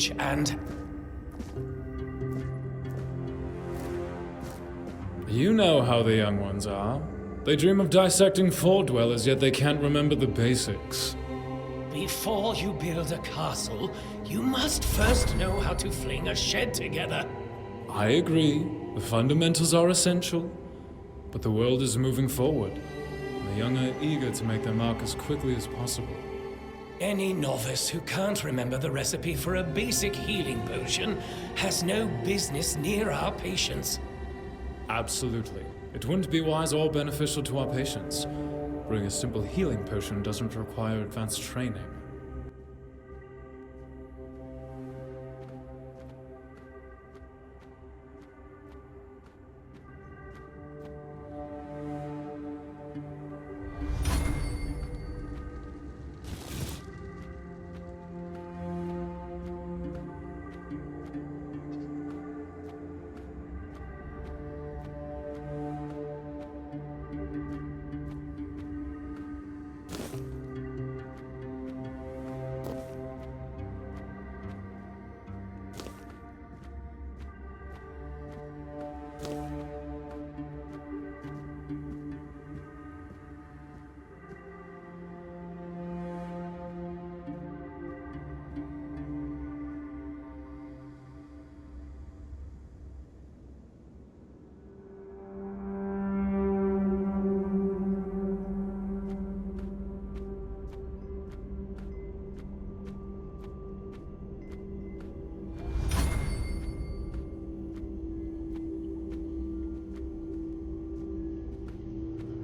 age and... You know how the young ones are. They dream of dissecting Fall Dwellers, yet they can't remember the basics. Before you build a castle, you must first know how to fling a shed together. I agree. The fundamentals are essential. But the world is moving forward, and the young are eager to make their mark as quickly as possible. Any novice who can't remember the recipe for a basic healing potion has no business near our patients. Absolutely. It wouldn't be wise or beneficial to our patients. Brewing a simple healing potion doesn't require advanced training.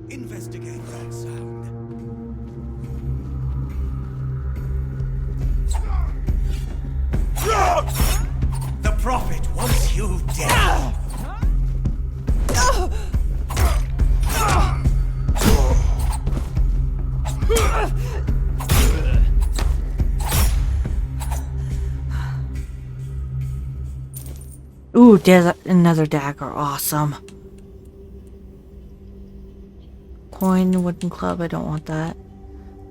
Investigate that sound. The Prophet wants you dead. Ooh, there's another dagger. Awesome. Coin, wooden club. I don't want that.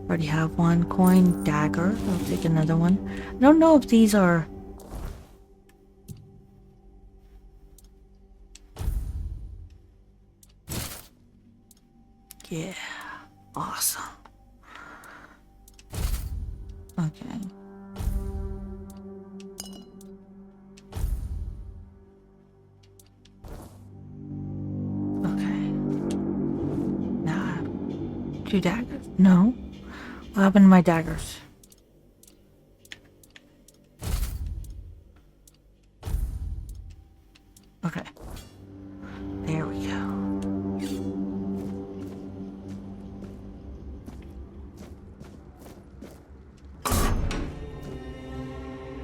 Already have one. Coin, dagger. I'll take another one. I don't know if these are... Yeah. Awesome. Okay. Two daggers. No. What happened to my daggers? Okay. There we go.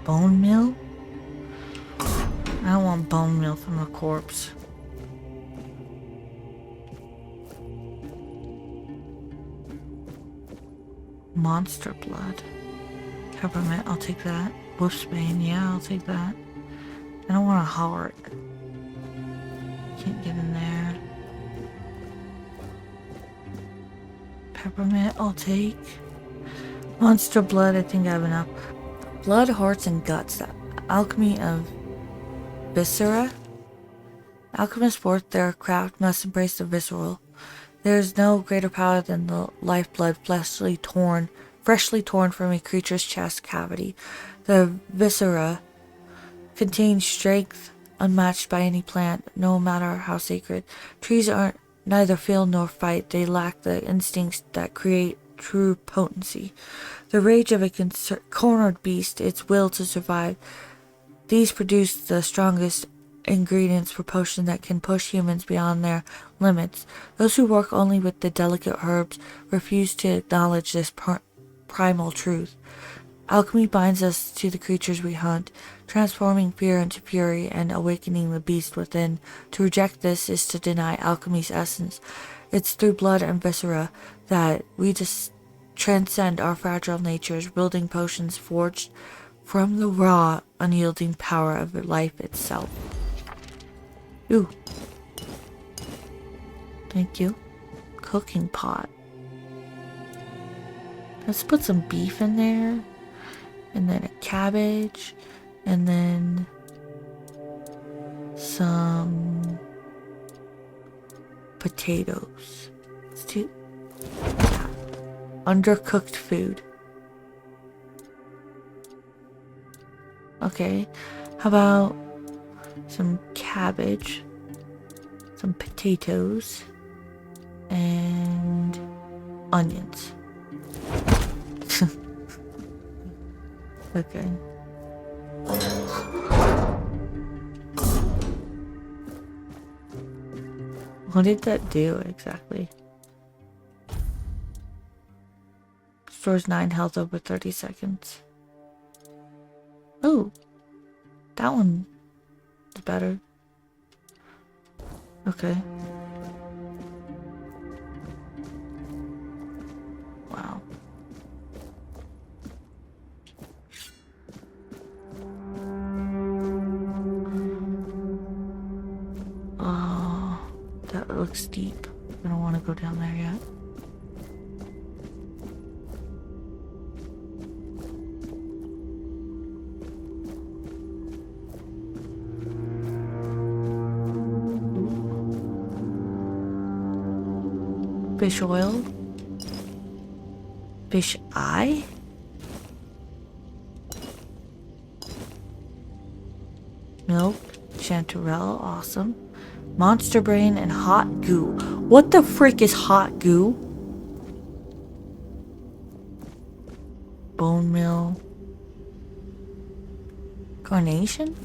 Bone meal? I don't want bone meal from a corpse. Monster blood. Peppermint, I'll take that. Wolfsbane, yeah, I'll take that. I don't want a heart. Can't get in there. Peppermint, I'll take. Monster blood, I think I have enough. Blood, hearts, and guts. The alchemy of viscera. Alchemists forth their craft must embrace the visceral. There is no greater power than the lifeblood freshly torn from a creature's chest cavity. The viscera contains strength unmatched by any plant, no matter how sacred. Trees are neither feel nor fight. They lack the instincts that create true potency. The rage of a cornered beast, its will to survive. These produce the strongest ingredients for potion that can push humans beyond their limits. Those who work only with the delicate herbs refuse to acknowledge this primal truth. Alchemy binds us to the creatures we hunt, transforming fear into fury and awakening the beast within. To reject this is to deny alchemy's essence. It's through blood and viscera that we just transcend our fragile natures, building potions forged from the raw, unyielding power of life itself. Ooh. Thank you. Cooking pot. Let's put some beef in there. And then a cabbage. And then some potatoes. It's too undercooked food. Okay, how about some cabbage, some potatoes, and onions. Okay. What did that do exactly? Stores 9 health over 30 seconds. Oh, that one is better. Okay. Wow. Oh, that looks deep. I don't want to go down there yet. Fish oil. Fish eye? Milk. Chanterelle. Awesome. Monster brain and hot goo. What the frick is hot goo? Bone meal. Carnation?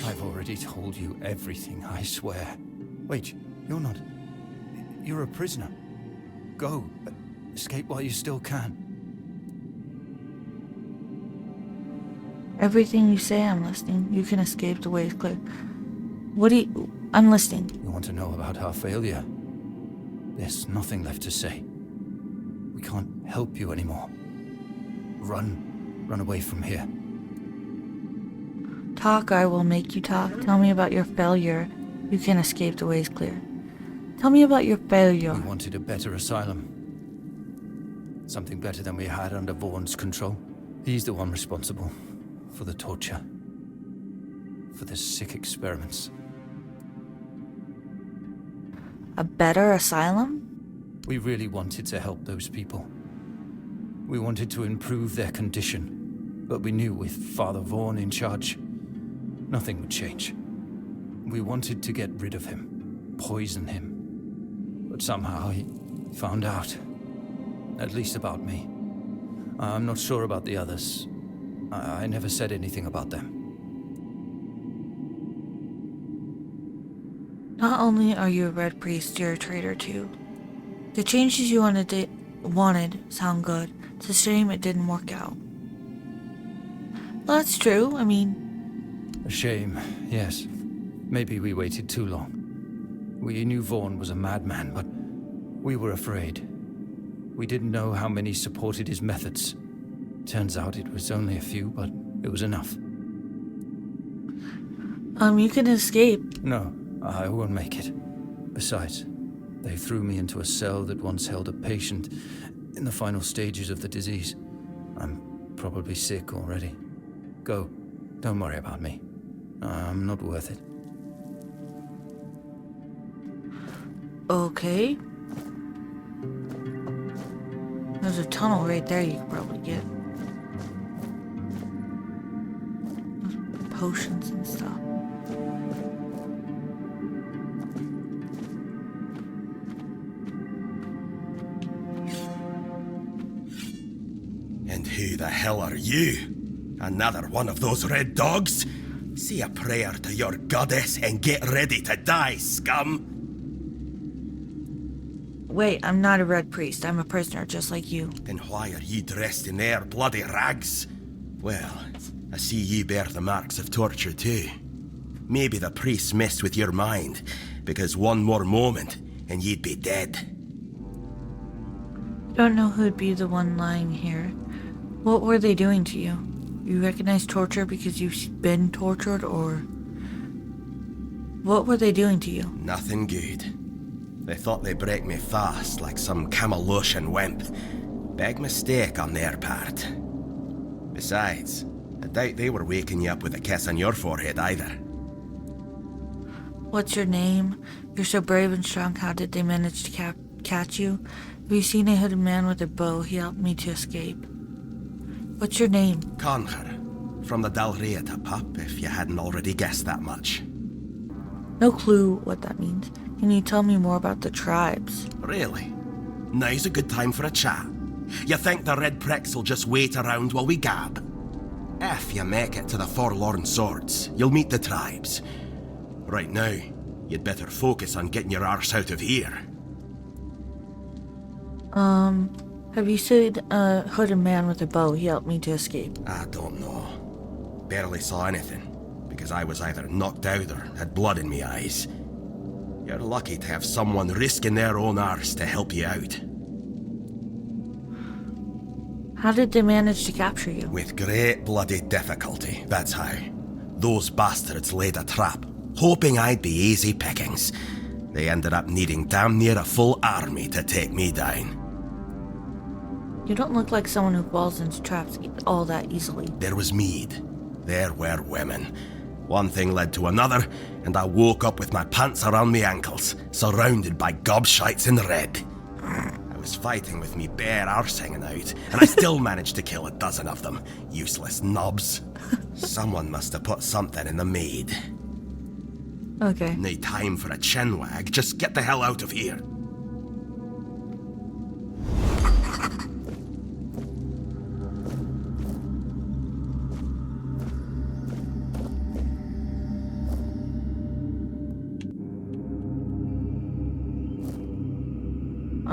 I've already told you everything, I swear. Wait, you're not... You're a prisoner. Go. Escape while you still can. Everything you say, I'm listening. You can escape, the way is clear. What do you... I'm listening. You want to know about our failure? There's nothing left to say. We can't help you anymore. Run. Run away from here. Talk, I will make you talk. Tell me about your failure. You can escape, the way is clear. Tell me about your failure. We wanted a better asylum. Something better than we had under Vaughn's control. He's the one responsible for the torture. For the sick experiments. A better asylum? We really wanted to help those people. We wanted to improve their condition. But we knew with Father Vaughn in charge, nothing would change. We wanted to get rid of him, poison him. But somehow he found out. At least about me. I'm not sure about the others. I never said anything about them. Not only are you a red priest, you're a traitor too. The changes you wanted sound good. It's a shame it didn't work out. Well, that's true. I mean... A shame, yes. Maybe we waited too long. We knew Vaughn was a madman, but we were afraid. We didn't know how many supported his methods. Turns out it was only a few, but it was enough. You can escape. No, I won't make it. Besides, they threw me into a cell that once held a patient in the final stages of the disease. I'm probably sick already. Go. Don't worry about me. I'm not worth it. Okay. There's a tunnel right there you could probably get. Potions and stuff. And who the hell are you? Another one of those red dogs? Say a prayer to your goddess and get ready to die, scum! Wait, I'm not a red priest. I'm a prisoner, just like you. Then why are you dressed in their bloody rags? Well, I see you bear the marks of torture too. Maybe the priests messed with your mind, because one more moment and you'd be dead. Don't know who'd be the one lying here. What were they doing to you? You recognize torture because you've been tortured, or... What were they doing to you? Nothing good. They thought they'd break me fast, like some Camaloshan wimp. Big mistake on their part. Besides, I doubt they were waking you up with a kiss on your forehead either. What's your name? You're so brave and strong. How did they manage to catch you? Have you seen a hooded man with a bow? He helped me to escape. What's your name? Conquer. From the Dalrieta pup, if you hadn't already guessed that much. No clue what that means. Can you tell me more about the tribes? Really? Now's a good time for a chat. You think the red pricks will just wait around while we gab? If you make it to the Forlorn Swords, you'll meet the tribes. Right now, you'd better focus on getting your arse out of here. Have you seen a hooded man with a bow? He helped me to escape. I don't know. Barely saw anything, because I was either knocked out or had blood in me eyes. You're lucky to have someone risking their own arse to help you out. How did they manage to capture you? With great bloody difficulty, that's how. Those bastards laid a trap, hoping I'd be easy pickings. They ended up needing damn near a full army to take me down. You don't look like someone who falls into traps all that easily. There was mead. There were women. One thing led to another, and I woke up with my pants around my ankles, surrounded by gobshites in red. I was fighting with me bare arse hanging out, and I still managed to kill a dozen of them. Useless knobs. Someone must have put something in the mead. Okay. No time for a chinwag, just get the hell out of here.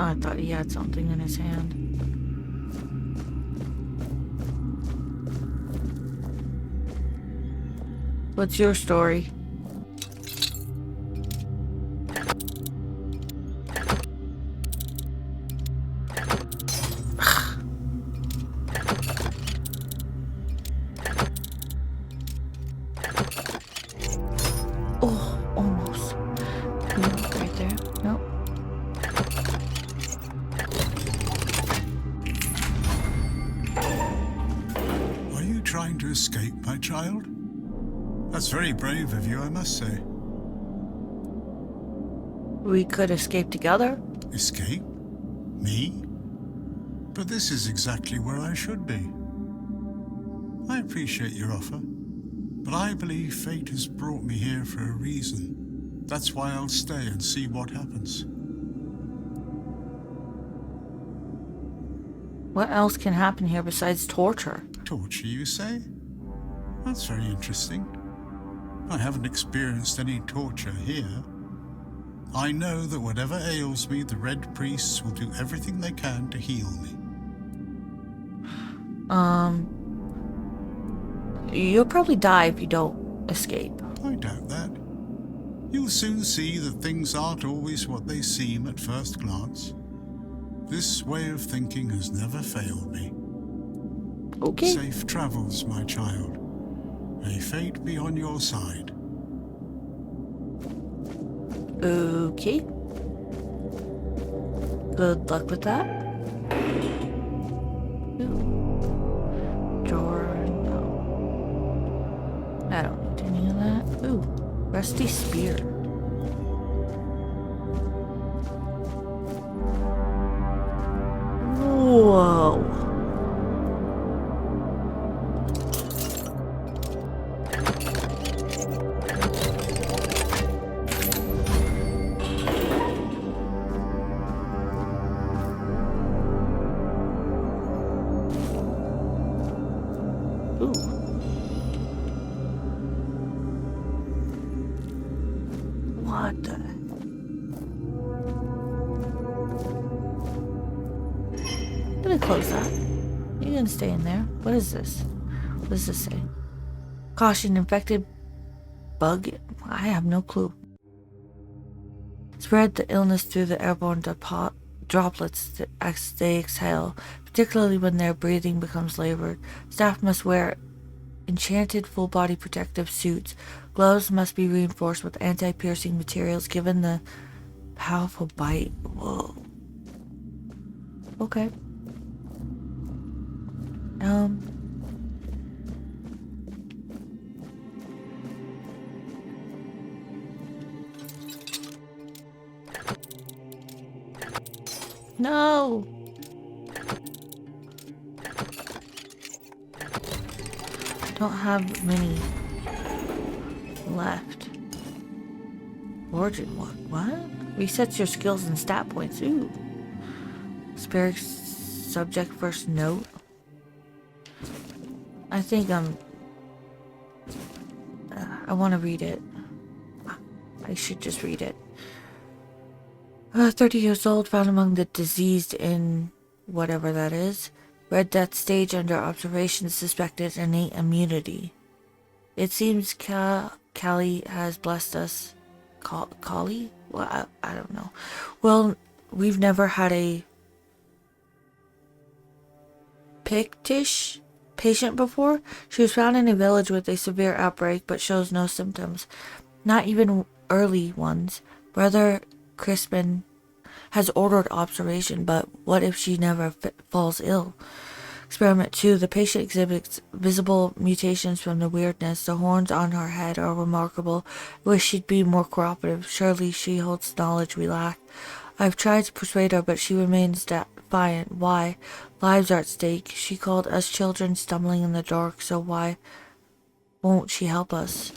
I thought he had something in his hand. What's your story? Oh, almost. Right there. Nope. Are you trying to escape, my child? That's very brave of you, I must say. We could escape together. Escape? Me? But this is exactly where I should be. I appreciate your offer, but I believe fate has brought me here for a reason. That's why I'll stay and see what happens. What else can happen here besides torture? Torture, you say? That's very interesting. I haven't experienced any torture here. I know that whatever ails me, the Red Priests will do everything they can to heal me. You'll probably die if you don't escape. I doubt that. You'll soon see that things aren't always what they seem at first glance. This way of thinking has never failed me. Okay. Safe travels, my child. May fate be on your side. Okay. Good luck with that. Ooh. Drawer, no. I don't need any of that. Ooh, rusty spear. Whoa. Whoa. Ooh. What the? I'm gonna close that. You can stay in there. What is this? What does this say? Caution, infected bug? I have no clue. Spread the illness through the airborne droplets as they exhale, particularly when their breathing becomes labored. Staff must wear enchanted full-body protective suits. Gloves must be reinforced with anti-piercing materials given the powerful bite. Whoa. Okay. No. I don't have many left. Origin, what? Resets your skills and stat points. Ooh. Spare subject first note. I think I want to read it. I should just read it. 30 years old, found among the diseased in whatever that is. Red Death stage under observation, suspected innate immunity. It seems Callie has blessed us. Callie? Well, I don't know. Well, we've never had a Pictish patient before. She was found in a village with a severe outbreak but shows no symptoms. Not even early ones. Brother Crispin has ordered observation, but what if she never falls ill? Experiment 2. The patient exhibits visible mutations from the weirdness. The horns on her head are remarkable. I wish she'd be more cooperative. Surely she holds knowledge we lack. I've tried to persuade her, but she remains defiant. Why? Lives are at stake. She called us children stumbling in the dark, so why won't she help us?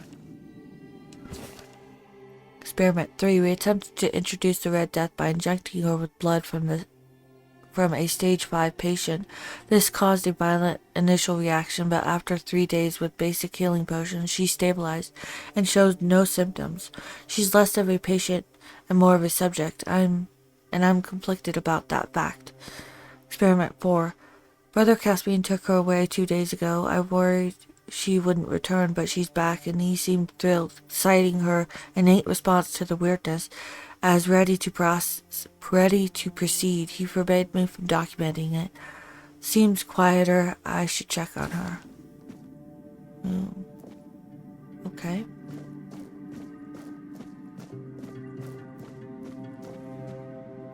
Experiment 3. We attempted to introduce the Red Death by injecting her with blood from a stage 5 patient. This caused a violent initial reaction, but after 3 days with basic healing potions, she stabilized and showed no symptoms. She's less of a patient and more of a subject. I'm conflicted about that fact. Experiment 4. Brother Caspian took her away 2 days ago. I worried she wouldn't return, but she's back, and he seemed thrilled, citing her innate response to the weirdness as ready to proceed. He forbade me from documenting it. Seems quieter. I should check on her. Okay.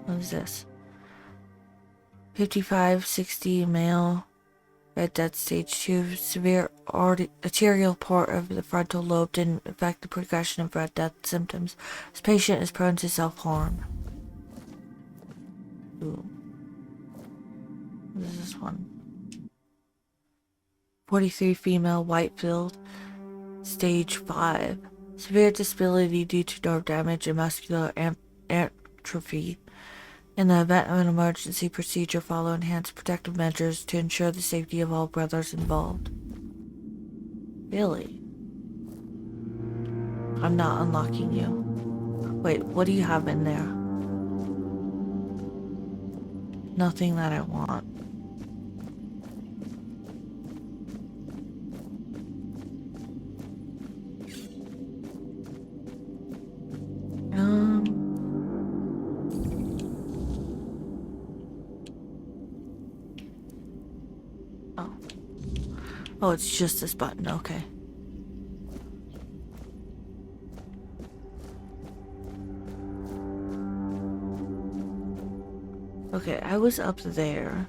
What is this? 55-60 male. Red Death stage 2. Severe arterial part of the frontal lobe didn't affect the progression of Red Death symptoms. This patient is prone to self-harm. Ooh. What is this one? 43 female, Whitefield, stage 5. Severe disability due to nerve damage and muscular atrophy. In the event of an emergency procedure, follow enhanced protective measures to ensure the safety of all brothers involved. Really? I'm not unlocking you. Wait, what do you have in there? Nothing that I want. Oh, it's just this button, okay. Okay, I was up there.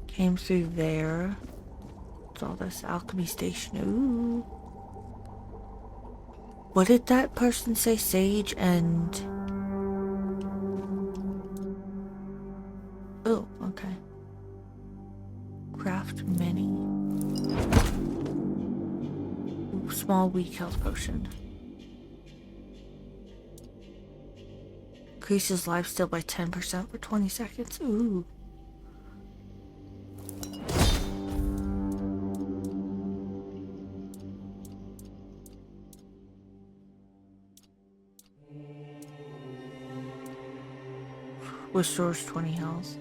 Came through there. What's all this? Alchemy station. Ooh. What did that person say? Sage and... small weak health potion. Increases lifesteal by 10% for 20 seconds. Ooh. Restores 20 health.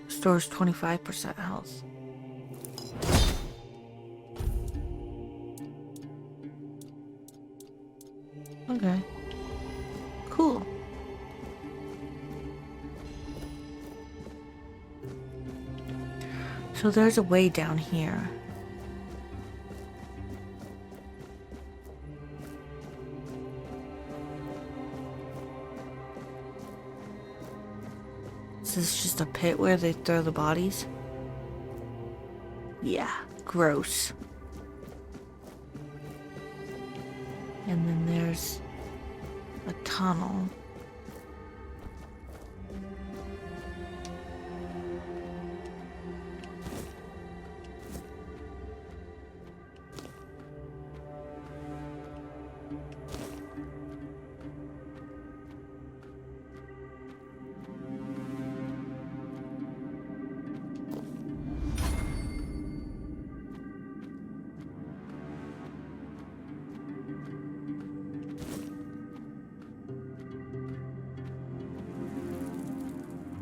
Restores 25% health. Okay. Cool. So there's a way down here. Is this just a pit where they throw the bodies? Yeah, gross. And then there's a tunnel.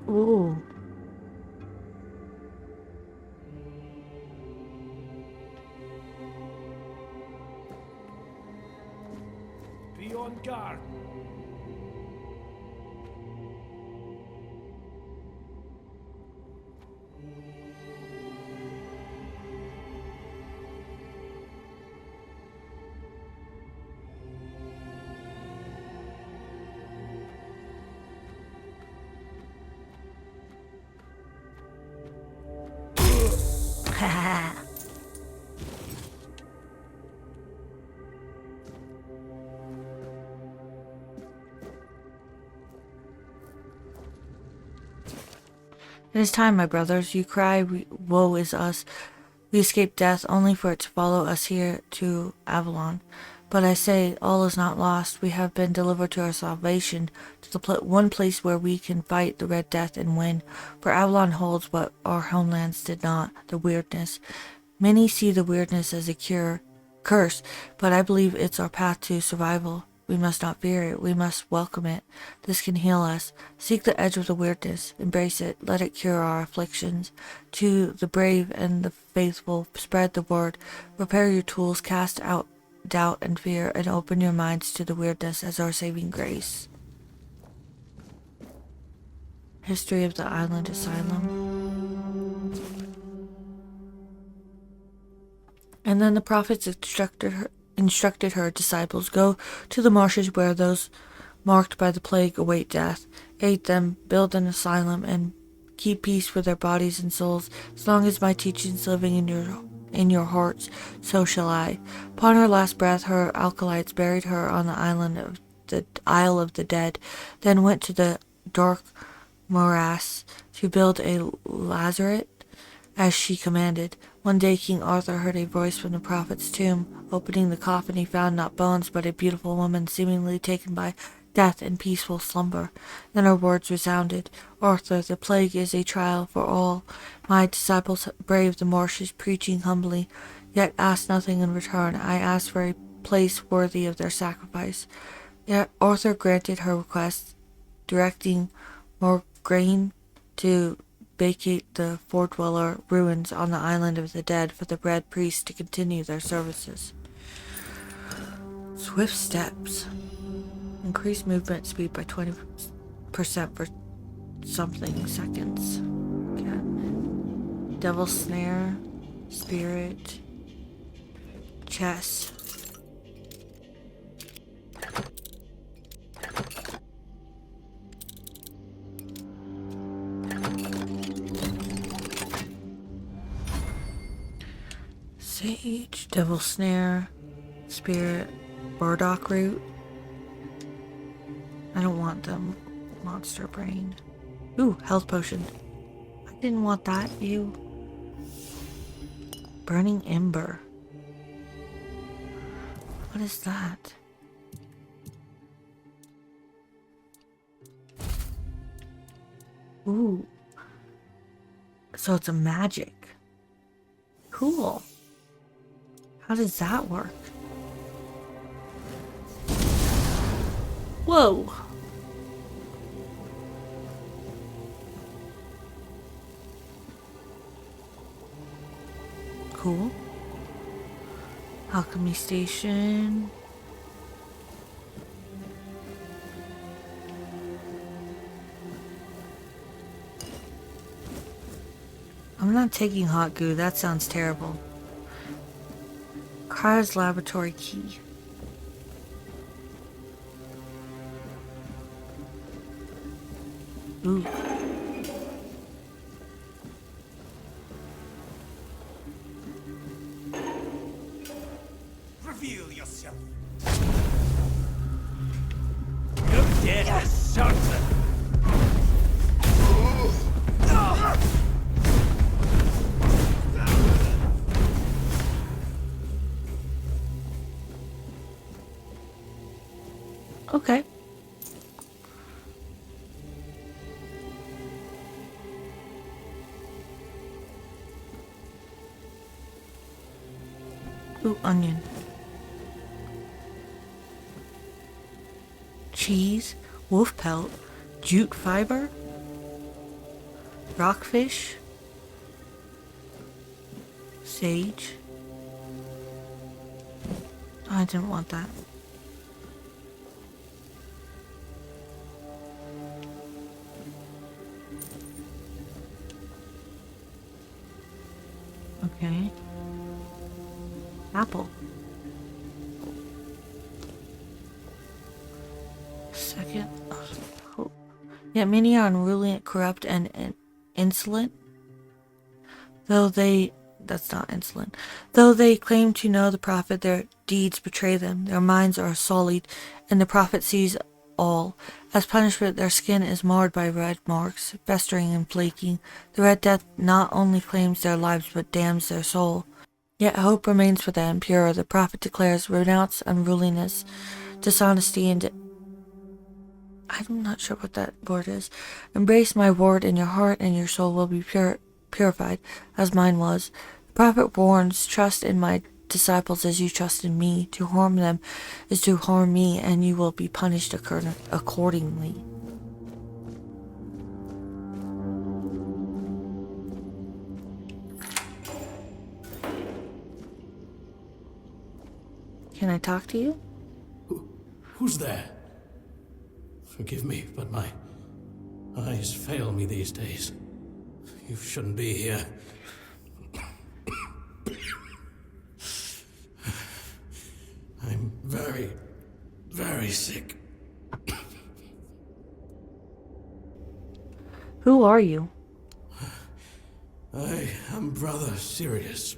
Ooh. Be on guard. It is time, my brothers. You cry, woe is us. We escape death only for it to follow us here to Avalon. But I say, all is not lost. We have been delivered to our salvation, to the one place where we can fight the Red Death and win. For Avalon holds what our homelands did not, the weirdness. Many see the weirdness as a curse, but I believe it's our path to survival. We must not fear it. We must welcome it. This can heal us. Seek the edge of the weirdness. Embrace it. Let it cure our afflictions. To the brave and the faithful, spread the word. Prepare your tools. Cast out doubt and fear, and open your minds to the weirdness as our saving grace. History of the Island Asylum. And then the prophets instructed her disciples, go to the marshes where those marked by the plague await death. Aid them, build an asylum, and keep peace for their bodies and souls. As long as my teachings living in your hearts, so shall I. Upon her last breath, her acolytes buried her on the Isle of the Dead, then went to the dark morass to build a lazaret as she commanded. One day King Arthur heard a voice from the prophet's tomb. Opening the coffin, he found not bones, but a beautiful woman, seemingly taken by death in peaceful slumber. Then her words resounded, Arthur, the plague is a trial for all. My disciples braved the marshes, preaching humbly, yet asked nothing in return. I asked for a place worthy of their sacrifice. Yet Arthur granted her request, directing Morgaine to vacate the four-dweller ruins on the Island of the Dead for the Red Priests to continue their services. Swift steps. Increase movement speed by 20% for something seconds. Okay. Devil Snare. Spirit. Chess. Sage, Devil Snare, Spirit, Burdock Root. I don't want them. Monster Brain. Ooh, Health Potion. I didn't want that. Ew. Burning Ember. What is that? Ooh. So it's a magic. Cool. How does that work? Whoa. Cool. Alchemy station. I'm not taking hot goo. That sounds terrible. Cryo's laboratory key. Ooh. Reveal yourself. You're dead, yes. Johnson. Okay. Ooh, onion. Cheese, wolf pelt, jute fiber, rockfish, sage. I didn't want that. Okay. Apple. Second. Oh. Yeah, many are unruly, corrupt, and insolent. That's not insolent. Though they claim to know the prophet, their deeds betray them. Their minds are sullied, and the prophet sees all. As punishment, their skin is marred by red marks, festering and flaking. The Red Death not only claims their lives, but damns their soul. Yet hope remains for the impure. The prophet declares, renounce unruliness, dishonesty, and I'm not sure what that word is. Embrace my word, and your heart and your soul will be purified, as mine was. The prophet warns, trust in my disciples as you trust in me. To harm them is to harm me, and you will be punished accordingly. Can I talk to you? Who's there? Forgive me, but my eyes fail me these days. You shouldn't be here. I'm very, very sick. Who are you? I am Brother Sirius.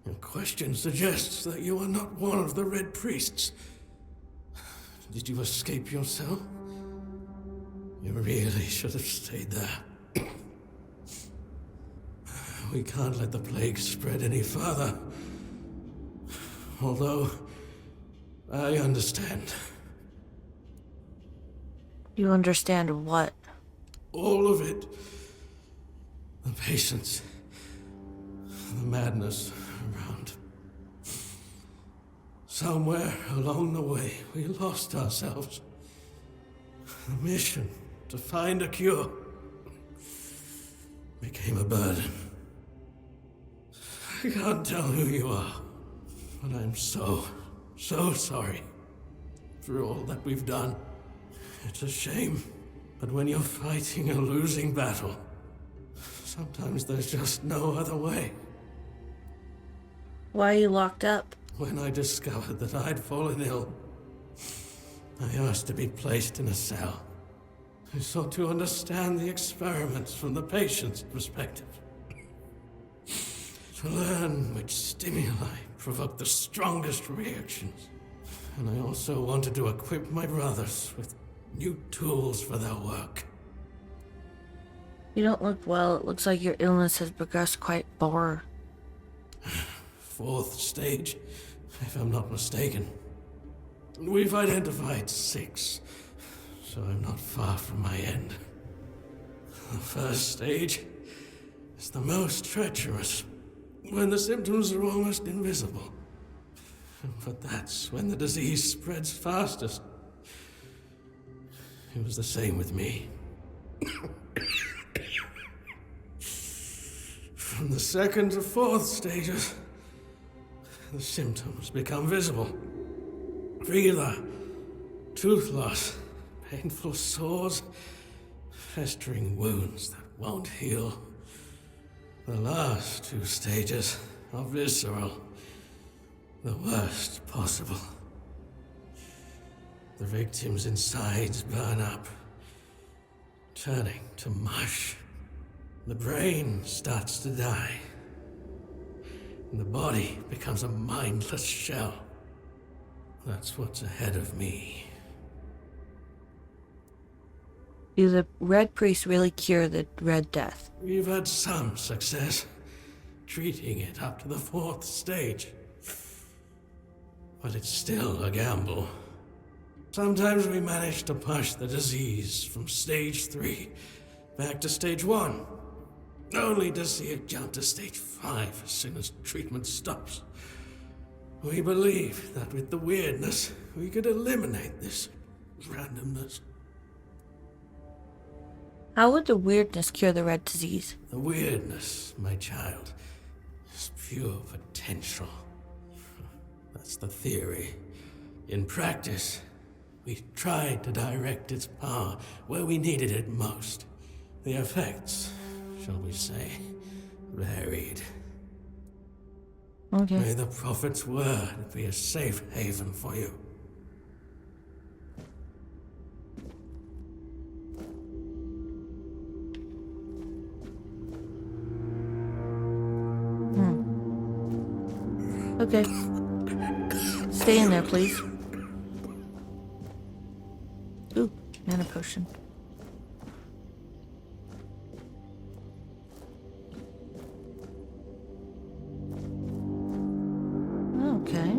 Your question suggests that you are not one of the Red Priests. Did you escape yourself? You really should have stayed there. We can't let the plague spread any further. Although, I understand. You understand what? All of it. The patience. The madness around. Somewhere along the way, we lost ourselves. The mission to find a cure became a burden. I can't tell who you are, but I'm so sorry for all that we've done. It's a shame, but when you're fighting a losing battle, sometimes there's just no other way. Why are you locked up? When I discovered that I'd fallen ill, I asked to be placed in a cell. I sought to understand the experiments from the patient's perspective. To learn which stimuli provoke the strongest reactions. And I also wanted to equip my brothers with new tools for their work. You don't look well. It looks like your illness has progressed quite far. 4th stage. if I'm not mistaken. We've identified 6, so I'm not far from my end. The first stage is the most treacherous, when the symptoms are almost invisible. But that's when the disease spreads fastest. It was the same with me. From the 2nd to 4th stages, the symptoms become visible. Fever, tooth loss, painful sores, festering wounds that won't heal. The last 2 stages are visceral, the worst possible. The victim's insides burn up, turning to mush. The brain starts to die, and the body becomes a mindless shell. That's what's ahead of me. Do the Red Priest really cure the Red Death? We've had some success treating it up to the 4th stage. But it's still a gamble. Sometimes we manage to push the disease from stage 3 back to stage 1, only to see it jump to stage 5 as soon as treatment stops. We believe that with the weirdness, we could eliminate this randomness. How would the weirdness cure the red disease? The weirdness, my child, is pure potential. That's the theory. In practice, we tried to direct its power where we needed it most. The effects, shall we say, varied. Okay. May the Prophet's word be a safe haven for you. Okay. Stay in there, please. Ooh, mana potion. Okay.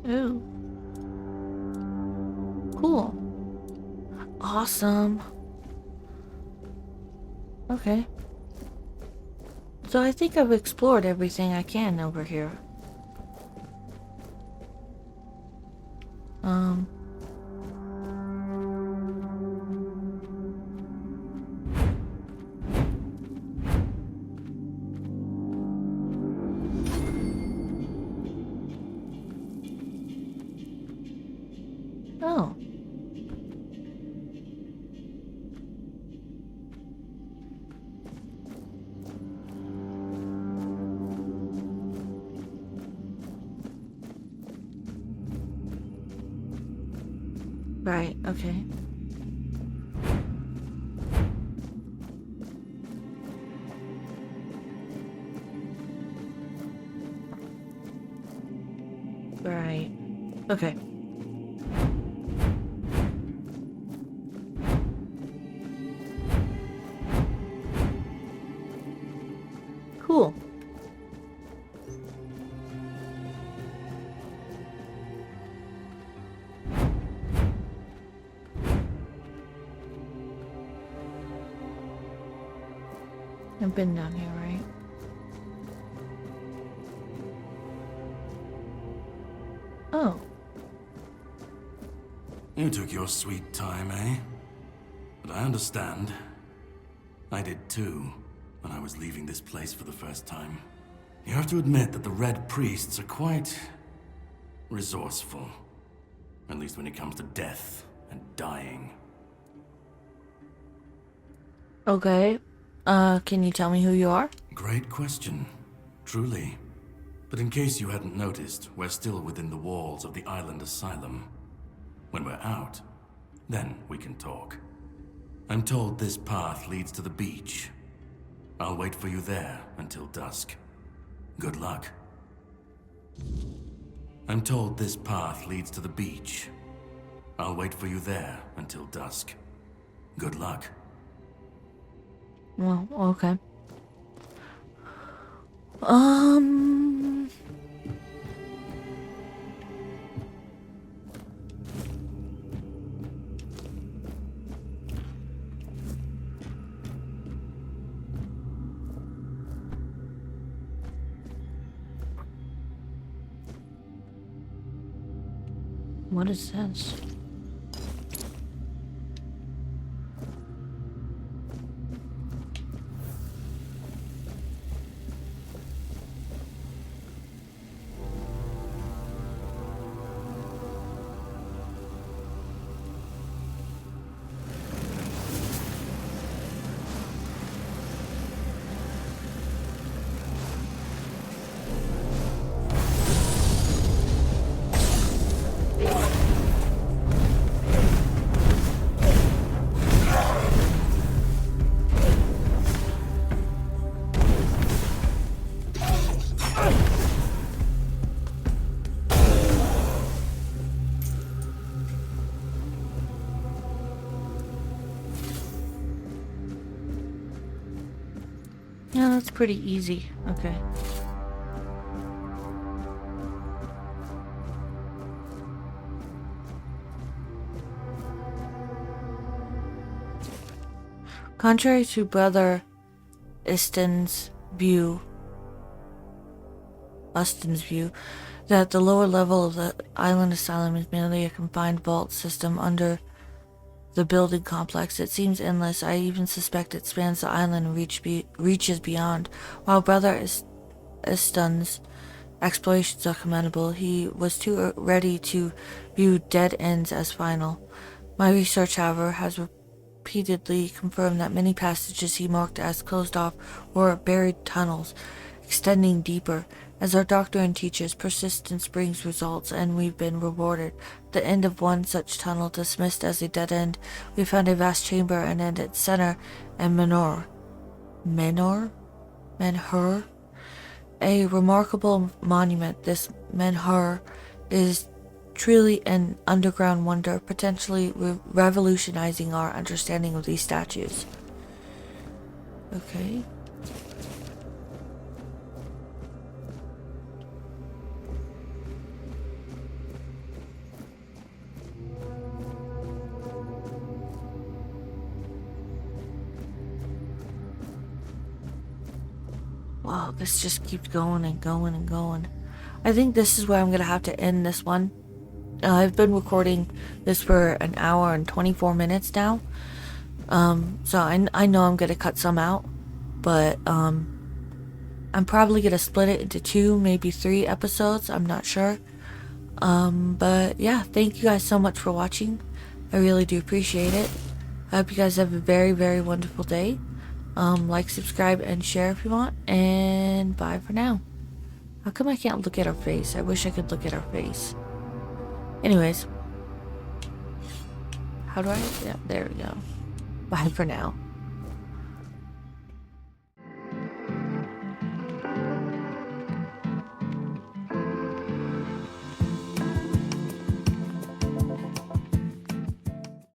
Ooh. Cool. Awesome. Okay. So I think I've explored everything I can over here. Oh. Right, okay. Right. Okay. Cool. I've been down here, right? Oh. You took your sweet time, eh? But I understand. I did too, when I was leaving this place for the first time. You have to admit that the Red Priests are quite resourceful. At least when it comes to death and dying. Okay. Can you tell me who you are? Great question, truly. But in case you hadn't noticed, we're still within the walls of the island asylum. When we're out, then we can talk. I'm told this path leads to the beach. I'll wait for you there until dusk. Good luck. I'm told this path leads to the beach. I'll wait for you there until dusk. Good luck. Well, okay. What is this? Yeah, that's pretty easy. Okay. Contrary to Brother Ustin's view, that the lower level of the island asylum is merely a confined vault system under the building complex. It seems endless. I even suspect it spans the island and reaches beyond. While Brother Ustin's explorations are commendable, he was too ready to view dead ends as final. My research, however, has repeatedly confirmed that many passages he marked as closed off were buried tunnels, extending deeper. As our doctrine teaches, persistence brings results, and we've been rewarded. The end of one such tunnel, dismissed as a dead end, we found a vast chamber, and at its center, a menhir, a remarkable monument. This menhir is truly an underground wonder, potentially revolutionizing our understanding of these statues. Okay. Wow, this just keeps going and going and going. I think this is where I'm gonna have to end this one. I've been recording this for an hour and 24 minutes now. So I know I'm gonna cut some out, but I'm probably gonna split it into 2, maybe 3 episodes. I'm not sure. But yeah, thank you guys so much for watching. I really do appreciate it. I hope you guys have a very, very wonderful day. Like, subscribe, and share if you want, and bye for now. How come I can't look at her face? I wish I could look at her face. Anyways, how do I? Yeah, there we go. Bye for now.